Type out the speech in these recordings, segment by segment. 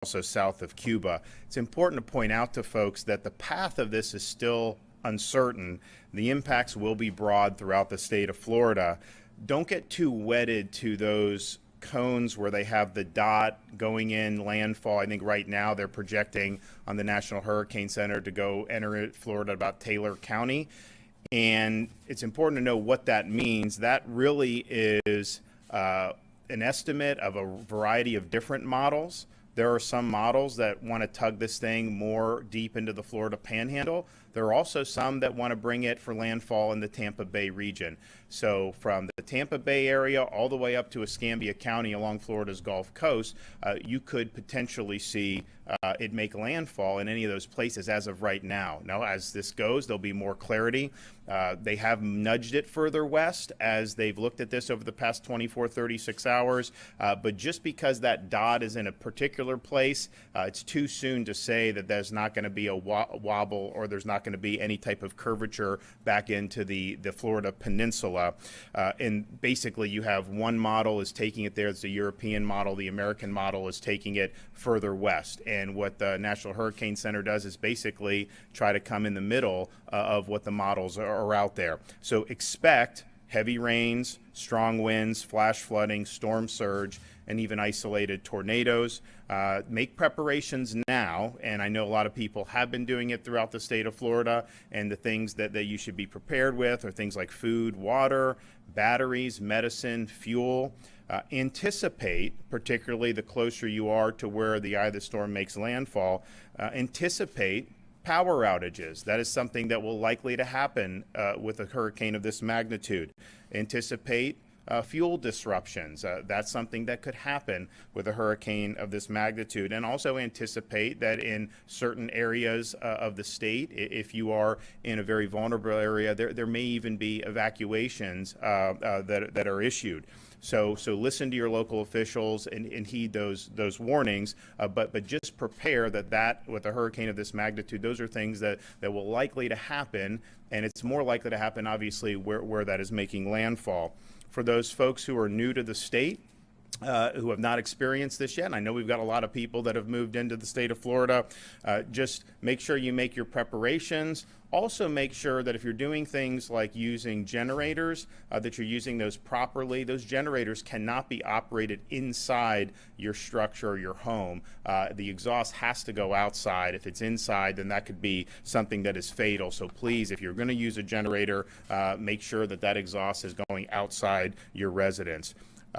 also south of Cuba. It's important to point out to folks that the path of this is still uncertain. The impacts will be broad throughout the state of Florida. Don't get too wedded to those cones where they have the dot going in landfall. I think right now they're projecting on the National Hurricane Center to go enter Florida about Taylor County. And it's important to know what that means. That really is an estimate of a variety of different models. There are some models that want to tug this thing more deep into the Florida Panhandle. There are also some that want to bring it for landfall in the Tampa Bay region. So from the Tampa Bay area all the way up to Escambia County along Florida's Gulf Coast, you could potentially see it make landfall in any of those places as of right now. Now, as this goes, there'll be more clarity. They have nudged it further west as they've looked at this over the past 24, 36 hours. But just because that dot is in a particular place, it's too soon to say that there's not going to be a wobble or there's not going to be any type of curvature back into the Florida peninsula. And basically you have one model is taking it there. It's the European model. The American model is taking it further west. And what the National Hurricane Center does is basically try to come in the middle of what the models are out there. So expect heavy rains, strong winds, flash flooding, storm surge, and even isolated tornadoes. Make preparations now, and I know a lot of people have been doing it throughout the state of Florida, and the things that you should be prepared with are things like food, water, batteries, medicine, fuel. Anticipate, particularly the closer you are to where the eye of the storm makes landfall, anticipate power outages. That is something that will likely to happen with a hurricane of this magnitude. Anticipate fuel disruptions. That's something that could happen with a hurricane of this magnitude. And also anticipate that in certain areas of the state, if you are in a very vulnerable area, there may even be evacuations that are issued. So listen to your local officials and heed those warnings, but just prepare that with a hurricane of this magnitude, those are things that will likely to happen, and it's more likely to happen, obviously, where that is making landfall. For those folks who are new to the state, who have not experienced this yet, and I know we've got a lot of people that have moved into the state of Florida, just make sure you make your preparations. Also make sure that if you're doing things like using generators, that you're using those properly. Those generators cannot be operated inside your structure or your home. The exhaust has to go outside. If it's inside, then that could be something that is fatal. So please, if you're going to use a generator, make sure that exhaust is going outside your residence.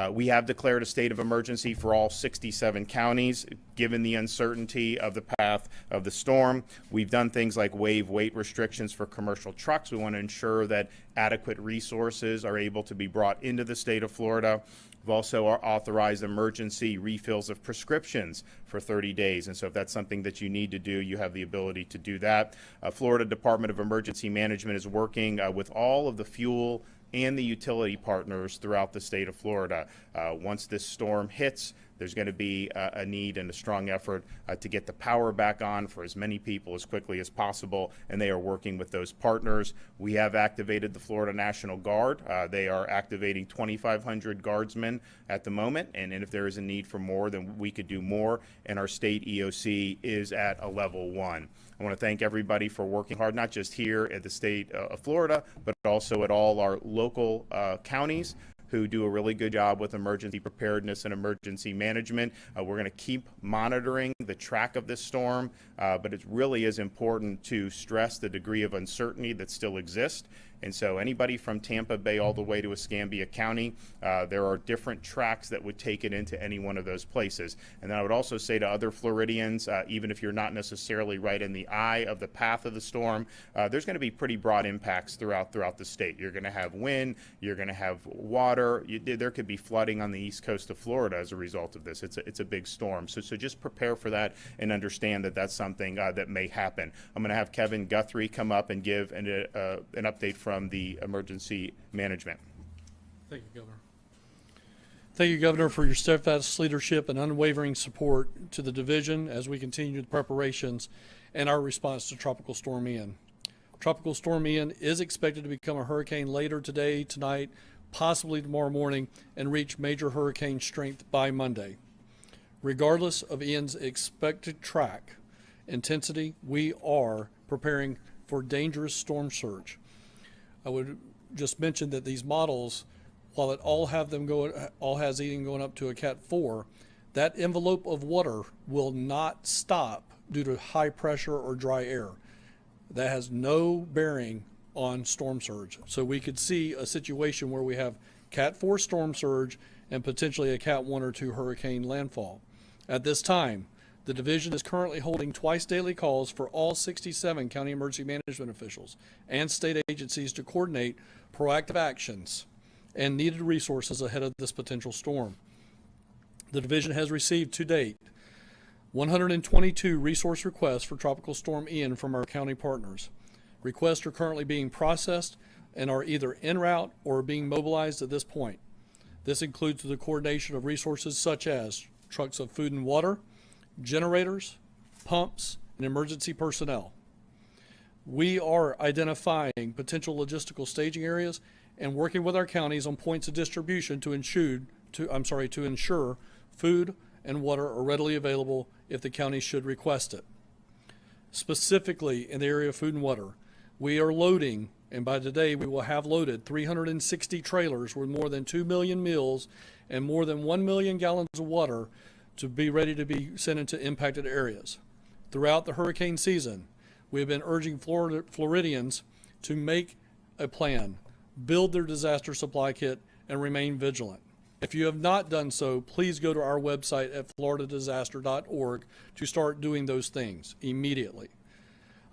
We have declared a state of emergency for all 67 counties, given the uncertainty of the path of the storm. We've done things like waive weight restrictions for commercial trucks. We want to ensure that adequate resources are able to be brought into the state of Florida. We've also authorized emergency refills of prescriptions for 30 days. And so if that's something that you need to do, you have the ability to do that. Florida Department of Emergency Management is working with all of the fuel and the utility partners throughout the state of Florida. Once this storm hits, there's going to be a need and a strong effort to get the power back on for as many people as quickly as possible, and they are working with those partners. We have activated the Florida National Guard. They are activating 2,500 guardsmen at the moment, and if there is a need for more, then we could do more, and our state EOC is at a level 1. I want to thank everybody for working hard, not just here at the state of Florida, but also at all our local counties who do a really good job with emergency preparedness and emergency management. We're going to keep monitoring the track of this storm, but it really is important to stress the degree of uncertainty that still exists. And so anybody from Tampa Bay all the way to Escambia County, there are different tracks that would take it into any one of those places. And then I would also say to other Floridians, even if you're not necessarily right in the eye of the path of the storm, there's going to be pretty broad impacts throughout the state. You're going to have wind, you're going to have water. There could be flooding on the east coast of Florida as a result of this. It's a big storm. So just prepare for that and understand that that's something that may happen. I'm going to have Kevin Guthrie come up and give an update from the emergency management. Thank you, Governor. Thank you, Governor, for your steadfast leadership and unwavering support to the division as we continue the preparations and our response to Tropical Storm Ian. Tropical Storm Ian is expected to become a hurricane later today, tonight, possibly tomorrow morning, and reach major hurricane strength by Monday. Regardless of Ian's expected track intensity, we are preparing for dangerous storm surge. I would just mention that these models, while it all has Ian going up to a Cat 4, that envelope of water will not stop due to high pressure or dry air. That has no bearing on storm surge. So we could see a situation where we have Cat 4 storm surge and potentially a Cat 1 or 2 hurricane landfall. At this time, the division is currently holding twice daily calls for all 67 county emergency management officials and state agencies to coordinate proactive actions and needed resources ahead of this potential storm. The division has received to date 122 resource requests for Tropical Storm Ian from our county partners. Requests are currently being processed and are either en route or being mobilized at this point. This includes the coordination of resources such as trucks of food and water, generators, pumps, and emergency personnel. We are identifying potential logistical staging areas and working with our counties on points of distribution to ensure food and water are readily available if the county should request it. Specifically in the area of food and water, we are loading, and by today we will have loaded 360 trailers with more than 2 million meals and more than 1 million gallons of water to be ready to be sent into impacted areas. Throughout the hurricane season, we have been urging Floridians to make a plan, build their disaster supply kit, and remain vigilant. If you have not done so, please go to our website at floridadisaster.org to start doing those things immediately.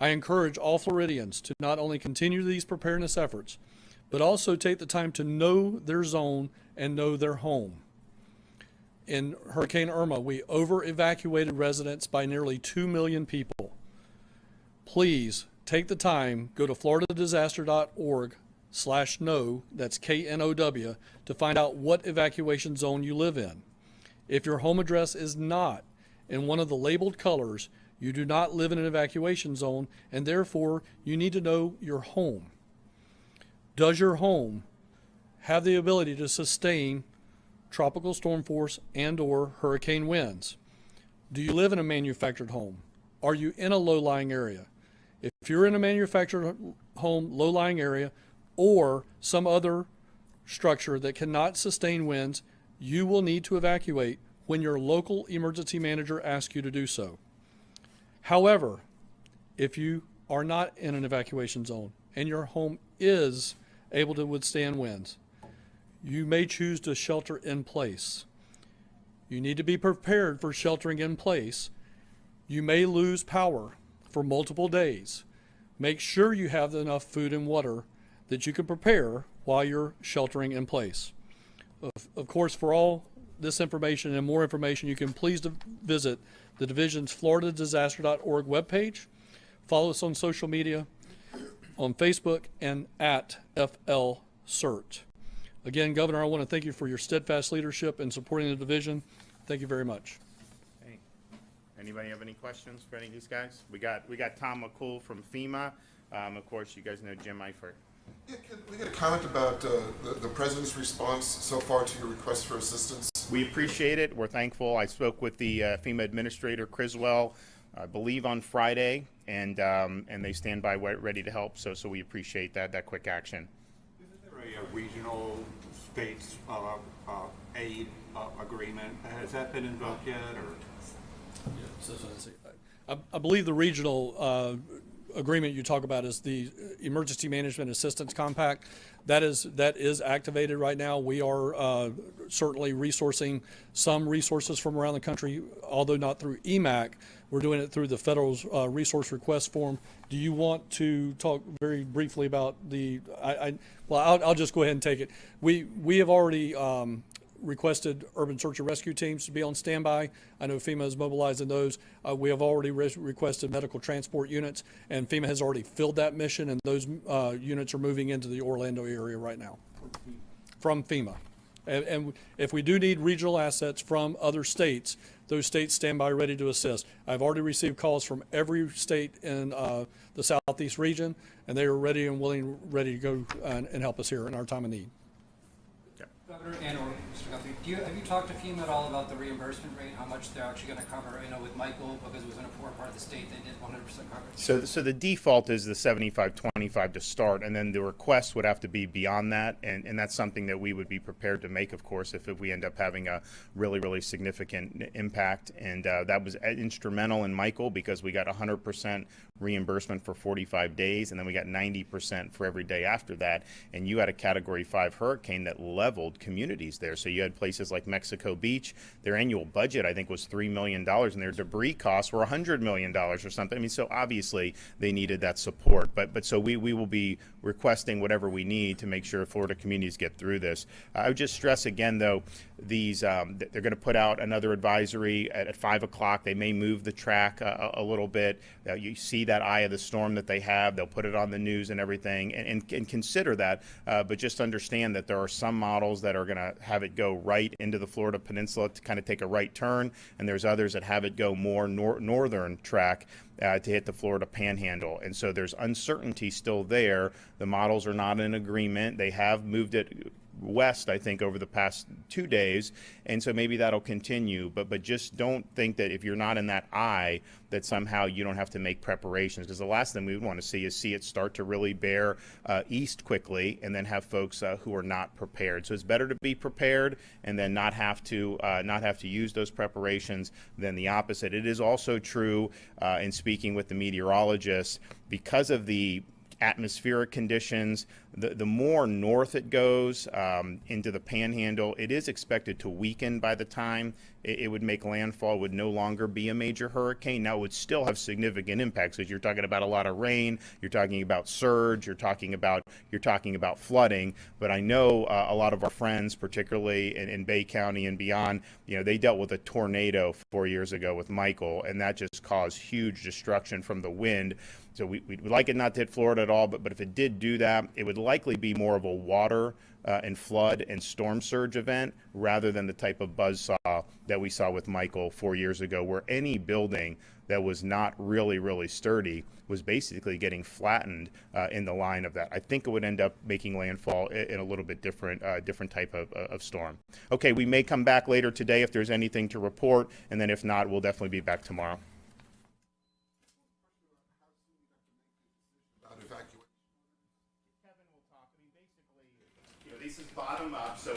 I encourage all Floridians to not only continue these preparedness efforts, but also take the time to know their zone and know their home. In Hurricane Irma, we over-evacuated residents by nearly 2 million people. Please take the time, go to floridadisaster.org/know, that's KNOW, to find out what evacuation zone you live in. If your home address is not in one of the labeled colors, you do not live in an evacuation zone, and therefore you need to know your home. Does your home have the ability to sustain tropical storm force and/or hurricane winds? Do you live in a manufactured home? Are you in a low-lying area? If you're in a manufactured home, low-lying area, or some other structure that cannot sustain winds, you will need to evacuate when your local emergency manager asks you to do so. However, if you are not in an evacuation zone and your home is able to withstand winds, you may choose to shelter in place. You need to be prepared for sheltering in place. You may lose power for multiple days. Make sure you have enough food and water that you can prepare while you're sheltering in place. Of course, for all this information and more information, you can please visit the division's floridadisaster.org webpage. Follow us on social media, on Facebook, and at FLCERT. Again, Governor, I want to thank you for your steadfast leadership in supporting the division. Thank you very much. Hey, anybody have any questions for any of these guys? We got Tom McCool from FEMA. Of course, you guys know Jim Eifert. Yeah, can we get a comment about the President's response so far to your request for assistance? We appreciate it. We're thankful. I spoke with the FEMA Administrator, Criswell, I believe on Friday, and they stand by ready to help. So we appreciate that quick action. Isn't there a regional states aid agreement? Has that been invoked yet? Or? I believe the regional agreement you talk about is the Emergency Management Assistance Compact. That is activated right now. We are certainly resourcing some resources from around the country, although not through EMAC. We're doing it through the federal's resource request form. Do you want to talk very briefly about the? I'll just go ahead and take it. We have already requested urban search and rescue teams to be on standby. I know FEMA is mobilizing those. We have already requested medical transport units, and FEMA has already filled that mission, and those units are moving into the Orlando area right now from FEMA. And if we do need regional assets from other states, those states stand by ready to assist. I've already received calls from every state in the Southeast region, and they are ready and willing, ready to go and help us here in our time of need. Governor and or Mr. Guthrie, Have you talked to FEMA at all about the reimbursement rate, how much they're actually going to cover? I know with Michael, because it was in a poor part of the state, they did 100% coverage. So the default is the 75-25 to start, and then the request would have to be beyond that, and that's something that we would be prepared to make, of course, if we end up having a really, really significant impact. And that was instrumental in Michael because we got 100% reimbursement for 45 days, and then we got 90% for every day after that. And you had a Category 5 hurricane that leveled communities there. So you had places like Mexico Beach, their annual budget, I think, was $3 million, and their debris costs were $100 million or something. I mean, so obviously they needed that support. But so we will be requesting whatever we need to make sure Florida communities get through this. I would just stress again, though, these they're going to put out another advisory at 5 o'clock. They may move the track a little bit. You see that eye of the storm that they have. They'll put it on the news and everything, and consider that. But just understand that there are some models that are going to have it go right into the Florida Peninsula to kind of take a right turn, and there's others that have it go more northern track to hit the Florida Panhandle. And so there's uncertainty still there. The models are not in agreement. They have moved it west, I think, over the past 2 days, and so maybe that'll continue. But just don't think that if you're not in that eye that somehow you don't have to make preparations, because the last thing we would want to see is it start to really bear east quickly, and then have folks who are not prepared. So it's better to be prepared and then not have to use those preparations than the opposite. It is also true in speaking with the meteorologists, because of the atmospheric conditions, the more north it goes into the Panhandle, it is expected to weaken by the time it would make landfall. It would no longer be a major hurricane. Now it would still have significant impacts, because you're talking about a lot of rain, you're talking about surge, you're talking about flooding. But I know a lot of our friends, particularly in Bay County and beyond, they dealt with a tornado 4 years ago with Michael, and that just caused huge destruction from the wind. So we'd like it not to hit Florida at all, but if it did do that, it would likely be more of a water and flood and storm surge event rather than the type of buzzsaw that we saw with Michael 4 years ago, where any building that was not really, really sturdy was basically getting flattened in the line of that. I think it would end up making landfall in a little bit different type of storm. Okay, we may come back later today if there's anything to report, and then if not, we'll definitely be back tomorrow. This is bottom up, so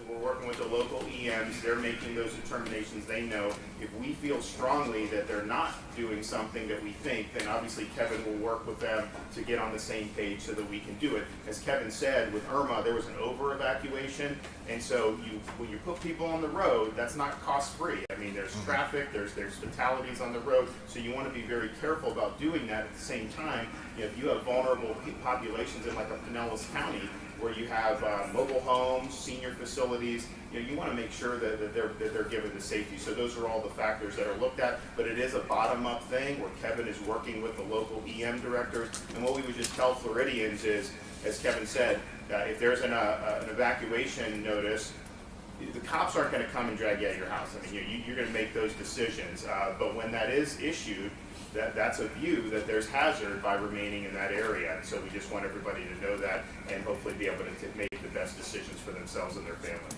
we're working with the local EMs. They're making those determinations. They know if we feel strongly that they're not doing something that we think, then obviously Kevin will work with them to get on the same page so that we can do it. As Kevin said, with Irma, there was an over-evacuation, and so when you put people on the road, that's not cost-free. I mean, there's traffic, there's fatalities on the road, so you want to be very careful about doing that. At the same time, if you have vulnerable populations in like a Pinellas County, where you have mobile homes, senior facilities, you want to make sure that they're given the safety. So those are all the factors that are looked at, but it is a bottom-up thing where Kevin is working with the local EM directors. And what we would just tell Floridians is, as Kevin said, if there's an evacuation notice, the cops aren't going to come and drag you out of your house. I mean, you're going to make those decisions. But when that is issued, that's a view that there's hazard by remaining in that area. And so we just want everybody to know that and hopefully be able to make the best decisions for themselves and their families.